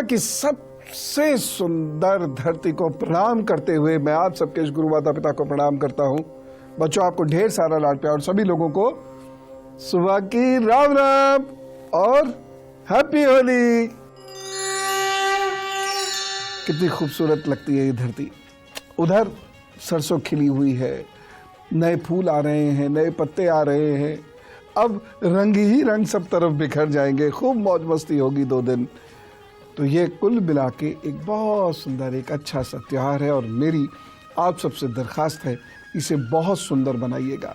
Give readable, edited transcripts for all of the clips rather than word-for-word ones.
दुनिया की सबसे सुंदर धरती को प्रणाम करते हुए मैं आप सबके इस गुरु माता पिता को प्रणाम करता हूं। बच्चों, आपको ढेर सारा लाड प्यार और सभी लोगों को सुबह की राम राम और हैप्पी होली। कितनी खूबसूरत लगती है ये धरती। उधर सरसों खिली हुई है, नए फूल आ रहे हैं, नए पत्ते आ रहे हैं। अब रंग ही रंग सब तरफ बिखर जाएंगे, खूब मौज मस्ती होगी 2 दिन। तो ये कुल मिला के एक बहुत सुंदर, एक अच्छा सा त्योहार है और मेरी आप सबसे दरख्वास्त है, इसे बहुत सुंदर बनाइएगा,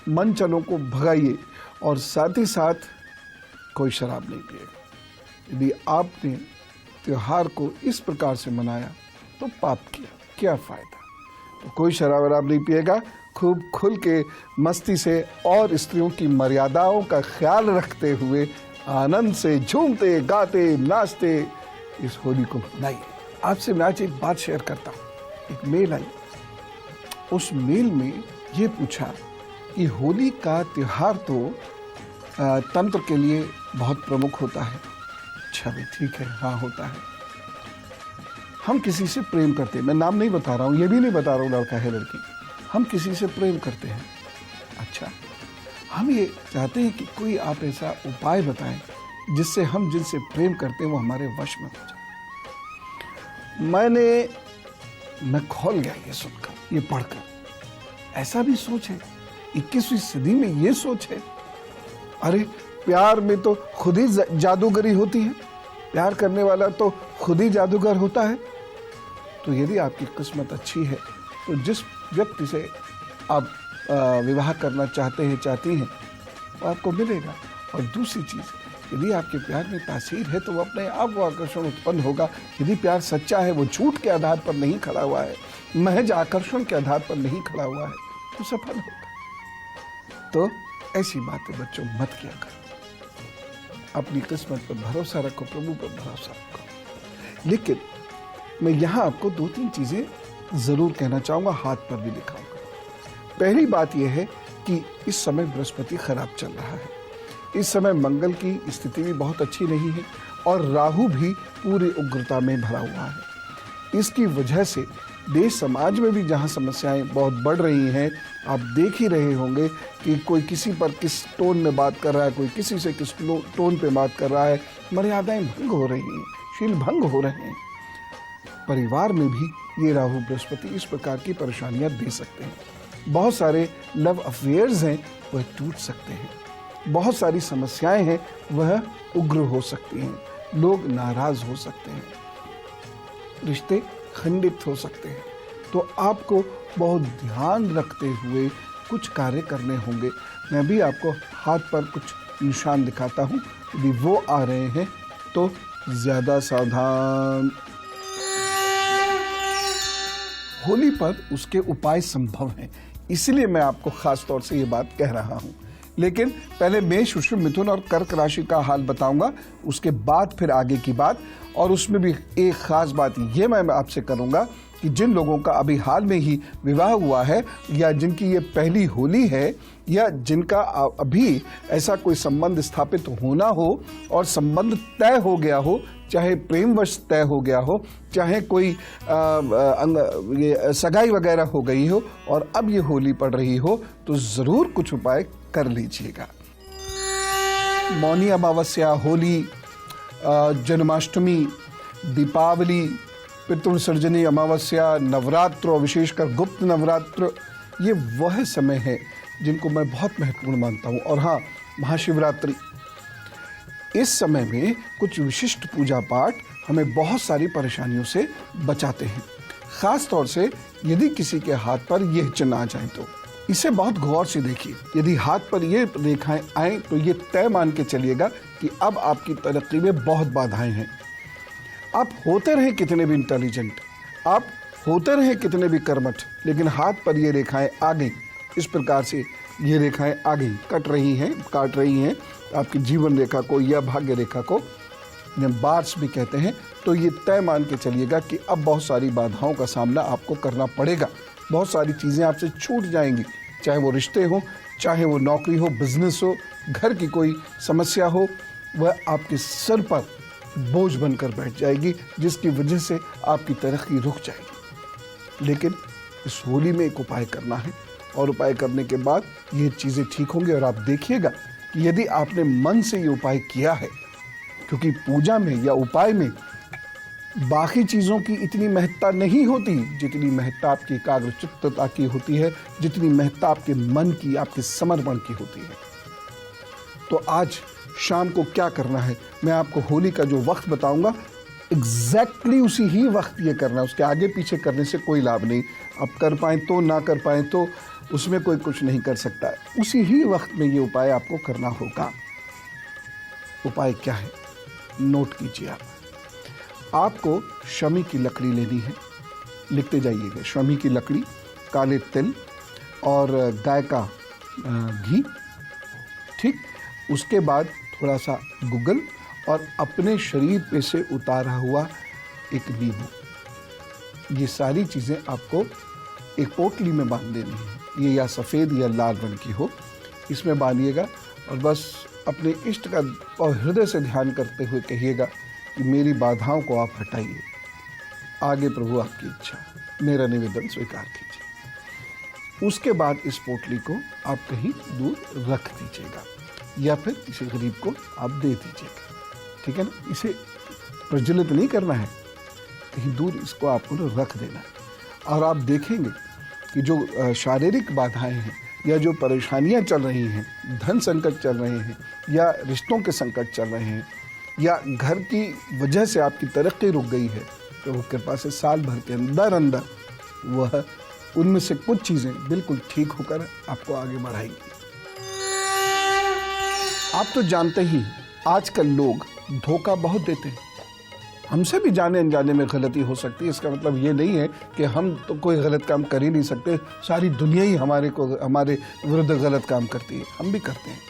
मन चलों को भगाइए और साथ ही साथ कोई शराब नहीं पिएगा। यदि आपने त्योहार को इस प्रकार से मनाया तो पाप किया, क्या फ़ायदा। तो कोई शराब वराब नहीं पिएगा, खूब खुल के मस्ती से और स्त्रियों की मर्यादाओं का ख्याल रखते हुए आनंद से झूमते गाते नाचते इस होली को मनाइए। आपसे मैं आज एक बात शेयर करता हूँ। एक मेल आई, उस मेल में ये पूछा कि होली का त्योहार तो तंत्र के लिए बहुत प्रमुख होता है। अच्छा भी, ठीक है, हाँ होता है। हम किसी से प्रेम करते हैं, मैं नाम नहीं बता रहा हूँ, ये भी नहीं बता रहा हूँ लड़का है लड़की, हम किसी से प्रेम करते हैं। अच्छा, हम ये चाहते हैं कि कोई आप ऐसा उपाय बताएं जिससे हम जिनसे प्रेम करते हैं वो हमारे वश में हो जाए। मैं खोल गया ये सुनकर, ये पढ़कर। ऐसा भी सोच है, 21वीं सदी में ये सोच है। अरे प्यार में तो खुद ही जादूगरी होती है, प्यार करने वाला तो खुद ही जादूगर होता है। तो यदि आपकी किस्मत अच्छी है तो जिस व्यक्ति से आप विवाह करना चाहते हैं, चाहती हैं, वो आपको मिलेगा। और दूसरी चीज़, यदि आपके प्यार में तासीर है तो वो अपने आप वो आकर्षण उत्पन्न होगा। यदि प्यार सच्चा है, वो झूठ के आधार पर नहीं खड़ा हुआ है, महज आकर्षण के आधार पर नहीं खड़ा हुआ है, तो सफल होगा। तो ऐसी बातें बच्चों मत किया करो। अपनी किस्मत पर भरोसा रखो, प्रभु पर भरोसा रखो। लेकिन मैं यहाँ आपको 2-3 चीज़ें ज़रूर कहना चाहूँगा, हाथ पर भी लिखाऊंगा। पहली बात यह है कि इस समय बृहस्पति खराब चल रहा है। इस समय मंगल की स्थिति भी बहुत अच्छी नहीं है और राहु भी पूरी उग्रता में भरा हुआ है। इसकी वजह से देश समाज में भी जहाँ समस्याएं बहुत बढ़ रही हैं, आप देख ही रहे होंगे कि कोई किसी पर किस टोन में बात कर रहा है, कोई किसी से किस टोन पे बात कर रहा है, मर्यादाएं भंग हो रही हैं, शील भंग हो रहे हैं। परिवार में भी ये राहु बृहस्पति इस प्रकार की परेशानियां दे सकते हैं। बहुत सारे लव अफेयर्स हैं, वह टूट सकते हैं। बहुत सारी समस्याएं हैं, वह उग्र हो सकती हैं। लोग नाराज हो सकते हैं, रिश्ते खंडित हो सकते हैं। तो आपको बहुत ध्यान रखते हुए कुछ कार्य करने होंगे। मैं भी आपको हाथ पर कुछ निशान दिखाता हूँ, यदि वो आ रहे हैं तो ज़्यादा सावधान। होली पर उसके उपाय संभव हैं, इसलिए मैं आपको खास तौर से ये बात कह रहा हूँ। लेकिन पहले मेष, वृषभ, मिथुन और कर्क राशि का हाल बताऊंगा, उसके बाद फिर आगे की बात। और उसमें भी एक खास बात ये मैं आपसे करूंगा कि जिन लोगों का अभी हाल में ही विवाह हुआ है या जिनकी ये पहली होली है या जिनका अभी ऐसा कोई संबंध स्थापित होना हो और संबंध तय हो गया हो, चाहे प्रेमवश तय हो गया हो, चाहे कोई सगाई वगैरह हो गई हो और अब ये होली पड़ रही हो, तो ज़रूर कुछ उपाय कर लीजिएगा। मौनी अमावस्या, होली, जन्माष्टमी, दीपावली, पितृविसर्जनी अमावस्या, नवरात्र और विशेषकर गुप्त नवरात्र, ये वह समय है जिनको मैं बहुत महत्वपूर्ण मानता हूँ। और हाँ, महाशिवरात्रि, इस समय में कुछ विशिष्ट पूजा पाठ हमें बहुत सारी परेशानियों से बचाते हैं। ख़ास तौर से यदि किसी के हाथ पर यह चिन्ह आ जाए तो इसे बहुत गौर से देखिए। यदि हाथ पर ये रेखाएं आए तो ये तय मान के चलिएगा कि अब आपकी तरक्की में बहुत बाधाएं हैं। आप होते रहे कितने भी इंटेलिजेंट, आप होते रहे कितने भी कर्मठ, लेकिन हाथ पर ये रेखाएं आ गई, इस प्रकार से ये रेखाएं आ गई, काट रही हैं आपकी जीवन रेखा को या भाग्य रेखा को, बार्स भी कहते हैं, तो ये तय मान के चलिएगा कि अब बहुत सारी बाधाओं का सामना आपको करना पड़ेगा। बहुत सारी चीज़ें आपसे छूट जाएंगी, चाहे वो रिश्ते हो, चाहे वो नौकरी हो, बिजनेस हो, घर की कोई समस्या हो, वह आपके सर पर बोझ बनकर बैठ जाएगी, जिसकी वजह से आपकी तरक्की रुक जाएगी। लेकिन इस होली में एक उपाय करना है, और उपाय करने के बाद ये चीज़ें ठीक होंगी। और आप देखिएगा कि यदि आपने मन से ये उपाय किया है, क्योंकि पूजा में या उपाय में बाकी चीज़ों की इतनी महत्ता नहीं होती जितनी महत्ता आपकी एकाग्रचित्तता की होती है, जितनी महत्ता आपके मन की, आपके समर्पण की होती है। तो आज शाम को क्या करना है, मैं आपको होली का जो वक्त बताऊंगा, एग्जैक्टली उसी ही वक्त ये करना है, उसके आगे पीछे करने से कोई लाभ नहीं। अब कर पाएँ तो, ना कर पाएँ तो, उसमें कोई कुछ नहीं कर सकता है। उसी ही वक्त में ये उपाय आपको करना होगा। उपाय क्या है, नोट कीजिए आप। आपको शमी की लकड़ी लेनी है, लिखते जाइएगा। शमी की लकड़ी, काले तिल और गाय का घी, ठीक। उसके बाद थोड़ा सा गुग्गल और अपने शरीर पे से उतारा हुआ एक नींबू। ये सारी चीज़ें आपको एक पोटली में बांध देनी है। ये या सफ़ेद या लाल रंग की हो, इसमें बांधिएगा और बस अपने इष्ट का और हृदय से ध्यान करते हुए कहिएगा कि मेरी बाधाओं को आप हटाइए, आगे प्रभु आपकी इच्छा, मेरा निवेदन स्वीकार कीजिए। उसके बाद इस पोटली को आप कहीं दूर रख दीजिएगा या फिर किसी गरीब को आप दे दीजिएगा, ठीक है ना। इसे प्रज्वलित नहीं करना है, कहीं दूर इसको आपको रख देना है। और आप देखेंगे कि जो शारीरिक बाधाएं हैं या जो परेशानियां चल रही हैं, धन संकट चल रहे हैं या रिश्तों के संकट चल रहे हैं या घर की वजह से आपकी तरक्की रुक गई है, तो वो कृपा से साल भर के अंदर अंदर वह उनमें से कुछ चीज़ें बिल्कुल ठीक होकर आपको आगे बढ़ाएंगी। आप तो जानते ही आजकल लोग धोखा बहुत देते हैं। हमसे भी जाने अनजाने में गलती हो सकती है। इसका मतलब ये नहीं है कि हम तो कोई गलत काम कर ही नहीं सकते, सारी दुनिया ही हमारे विरुद्ध गलत काम करती है, हम भी करते हैं।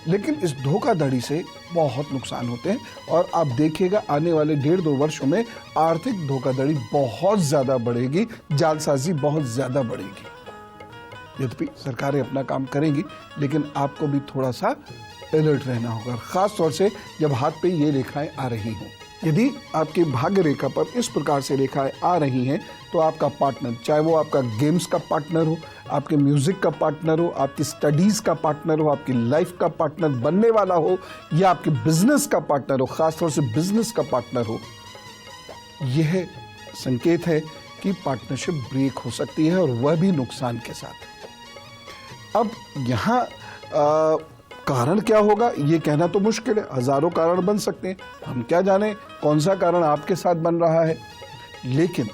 लेकिन इस धोखाधड़ी से बहुत नुकसान होते हैं और आप देखिएगा आने वाले 1.5-2 वर्षों में आर्थिक धोखाधड़ी बहुत ज़्यादा बढ़ेगी, जालसाजी बहुत ज़्यादा बढ़ेगी। यद्यपि सरकारें अपना काम करेंगी, लेकिन आपको भी थोड़ा सा अलर्ट रहना होगा, ख़ास तौर से जब हाथ पे ये रेखाएं आ रही हों। यदि आपकी भाग्य रेखा पर इस प्रकार से रेखाएं आ रही हैं, तो आपका पार्टनर, चाहे वो आपका गेम्स का पार्टनर हो, आपके म्यूजिक का पार्टनर हो, आपकी स्टडीज़ का पार्टनर हो, आपकी लाइफ का पार्टनर बनने वाला हो या आपके बिजनेस का पार्टनर हो, ख़ासतौर से बिजनेस का पार्टनर हो, यह संकेत है कि पार्टनरशिप ब्रेक हो सकती है और वह भी नुकसान के साथ। अब यहाँ कारण क्या होगा ये कहना तो मुश्किल है, हजारों कारण बन सकते हैं, हम क्या जाने कौन सा कारण आपके साथ बन रहा है, लेकिन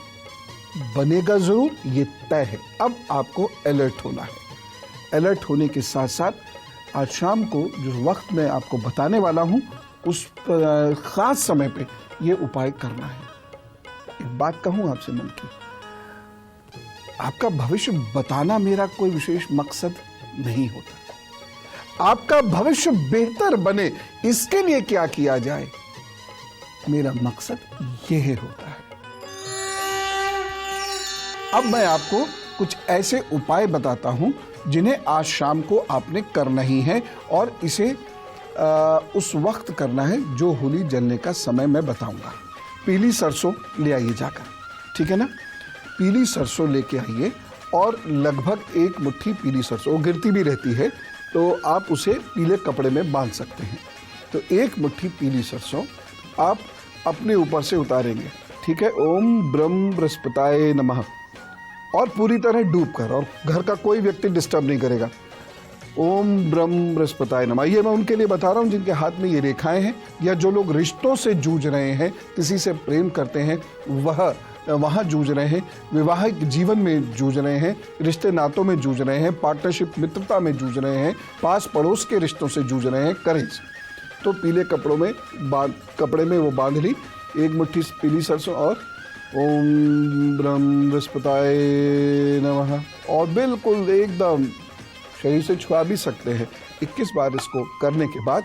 बनेगा जरूर, ये तय है। अब आपको अलर्ट होना है। अलर्ट होने के साथ साथ आज शाम को जो वक्त मैं आपको बताने वाला हूं, उस खास समय पे ये उपाय करना है। एक बात कहूं आपसे मन की, आपका भविष्य बताना मेरा कोई विशेष मकसद नहीं होता। आपका भविष्य बेहतर बने इसके लिए क्या किया जाए, मेरा मकसद यह होता है। अब मैं आपको कुछ ऐसे उपाय बताता हूं जिन्हें आज शाम को आपने करना ही है और इसे उस वक्त करना है जो होली जलने का समय मैं बताऊंगा। पीली सरसों ले आइए जाकर, ठीक है ना। पीली सरसों लेके आइए और लगभग 1 मुट्ठी पीली सरसों, वो गिरती भी रहती है तो आप उसे पीले कपड़े में बांध सकते हैं। तो 1 मुट्ठी पीली सरसों आप अपने ऊपर से उतारेंगे, ठीक है। ओम ब्रह्म बृहस्पताय नमः, और पूरी तरह डूब कर, और घर का कोई व्यक्ति डिस्टर्ब नहीं करेगा। ओम ब्रह्म बृहस्पताय नमः। ये मैं उनके लिए बता रहा हूँ जिनके हाथ में ये रेखाएं हैं या जो लोग रिश्तों से जूझ रहे हैं, किसी से प्रेम करते हैं, वहाँ जूझ रहे हैं, विवाहिक जीवन में जूझ रहे हैं, रिश्ते नातों में जूझ रहे हैं, पार्टनरशिप मित्रता में जूझ रहे हैं, पास पड़ोस के रिश्तों से जूझ रहे हैं, करेज। तो पीले कपड़ों में कपड़े में वो बांध ली 1 मुट्ठी पीली सरसों और ओम ब्रह्म बृहस्पताय नमः, और बिल्कुल एकदम शरीर से छुआ भी सकते हैं। 21 बार इसको करने के बाद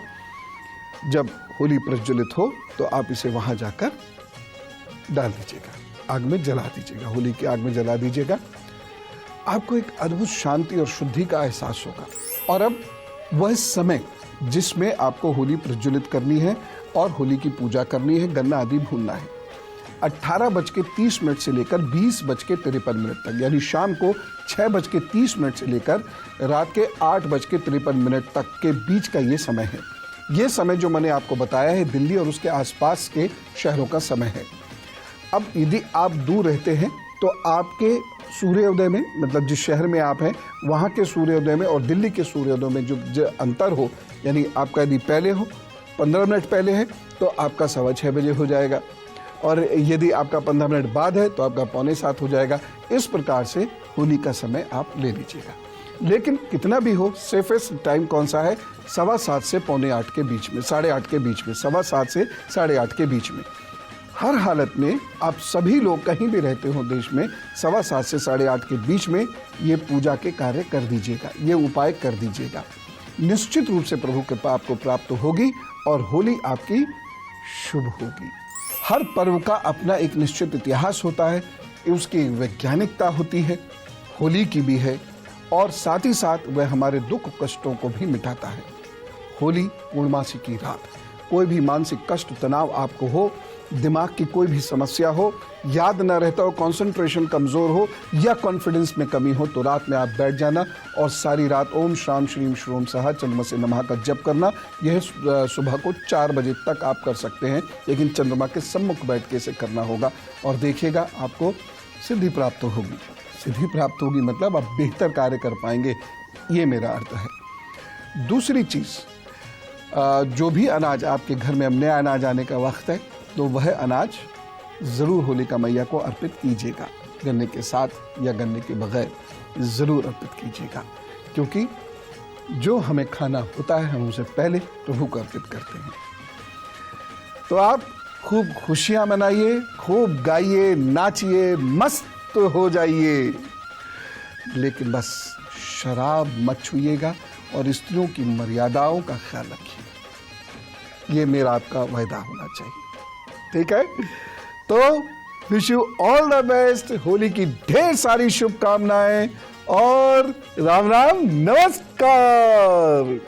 जब होली प्रज्वलित हो तो आप इसे वहाँ जाकर डाल दीजिएगा, आग में जला दीजिएगा, होली की आग में जला दीजिएगा। आपको एक अद्भुत शांति और शुद्धि का एहसास होगा। और अब वह समय जिसमें आपको होली प्रज्वलित करनी है, और होली की पूजा करनी है, गन्ना आदि भूनना है। 18:30 से लेकर 20:53 तक, यानी शाम को 6:30 से लेकर रात के 8:53 तक के बीच का ये समय है। ये समय जो मैंने आपको बताया है दिल्ली और उसके आसपास के शहरों का समय है। अब यदि आप दूर रहते हैं तो आपके सूर्योदय में, मतलब जिस शहर में आप हैं वहाँ के सूर्योदय में और दिल्ली के सूर्योदय में जो अंतर हो, यानी आपका यदि पहले हो 15 मिनट पहले है तो आपका 6:15 बजे हो जाएगा, और यदि आपका 15 मिनट बाद है तो आपका 6:45 हो जाएगा। इस प्रकार से होली का समय आप ले लीजिएगा। लेकिन कितना भी हो, सेफेस्ट टाइम कौन सा है? 7:15 से 7:45 के बीच में, 8:30 के बीच में, 7:15 से 8:30 के बीच में। हर हालत में आप सभी लोग कहीं भी रहते हो देश में 7:15 से 8:30 के बीच में ये पूजा के कार्य कर दीजिएगा, ये उपाय कर दीजिएगा। निश्चित रूप से प्रभु कृपा आपको प्राप्त होगी और होली आपकी शुभ होगी। हर पर्व का अपना एक निश्चित इतिहास होता है, उसकी एक वैज्ञानिकता होती है, होली की भी है, और साथ ही साथ वह हमारे दुख कष्टों को भी मिटाता है। होली पूर्णमासी की रात, कोई भी मानसिक कष्ट तनाव आपको हो, दिमाग की कोई भी समस्या हो, याद न रहता हो, कंसंट्रेशन कमज़ोर हो या कॉन्फिडेंस में कमी हो, तो रात में आप बैठ जाना और सारी रात ओम श्राम श्रीम श्रोम सहा चंद्रमा से नमः का जप करना। यह सुबह को 4 बजे तक आप कर सकते हैं, लेकिन चंद्रमा के सम्मुख बैठ के इसे करना होगा और देखिएगा आपको सिद्धि प्राप्त होगी। सिद्धि प्राप्त होगी मतलब आप बेहतर कार्य कर पाएंगे, ये मेरा अर्थ है। दूसरी चीज़, जो भी अनाज आपके घर में, अब नया अनाज आने का वक्त है, तो वह अनाज ज़रूर होलिका मैया को अर्पित कीजिएगा। गन्ने के साथ या गन्ने के बगैर ज़रूर अर्पित कीजिएगा, क्योंकि जो हमें खाना होता है हम उसे पहले प्रभु को अर्पित करते हैं। तो आप खूब खुशियाँ मनाइए, खूब गाइए, नाचिए, मस्त हो जाइए, लेकिन बस शराब मत छूइएगा और स्त्रियों की मर्यादाओं का ख्याल रखिए। ये मेरा आपका वायदा होना चाहिए, ठीक है? तो wish you all the best, Holi की ढेर सारी शुभकामनाएं और राम राम नमस्कार।